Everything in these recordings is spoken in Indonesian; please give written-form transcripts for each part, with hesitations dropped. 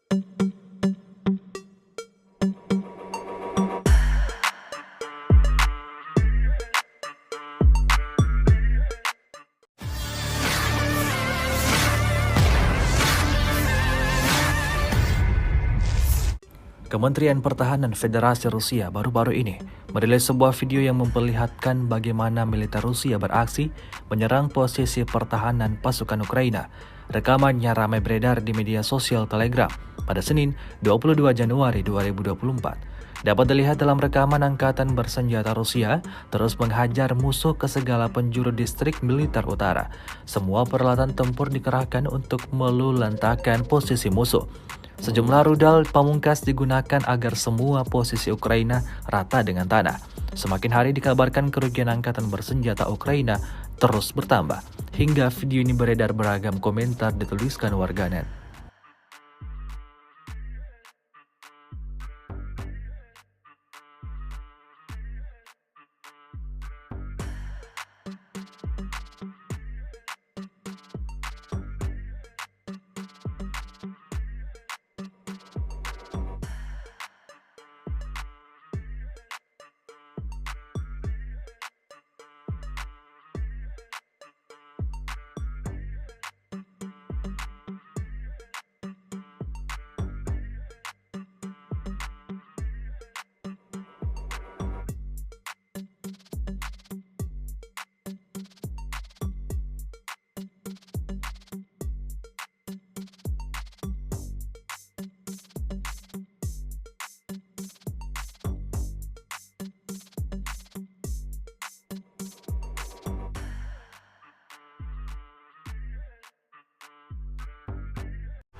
Kementerian Pertahanan Federasi Rusia baru-baru ini merilis sebuah video yang memperlihatkan bagaimana militer Rusia beraksi menyerang posisi pertahanan pasukan Ukraina. Rekamannya ramai beredar di media sosial Telegram pada Senin 22 Januari 2024. Dapat dilihat dalam rekaman angkatan bersenjata Rusia terus menghajar musuh ke segala penjuru distrik militer utara. Semua peralatan tempur dikerahkan untuk meluluhlantahkan posisi musuh. Sejumlah rudal pamungkas digunakan agar semua posisi Ukraina rata dengan tanah. Semakin hari dikabarkan kerugian angkatan bersenjata Ukraina terus bertambah. Hingga video ini beredar beragam komentar dituliskan warganet.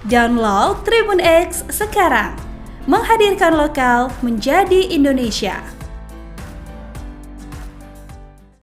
Download Tribun X sekarang, menghadirkan lokal menjadi Indonesia.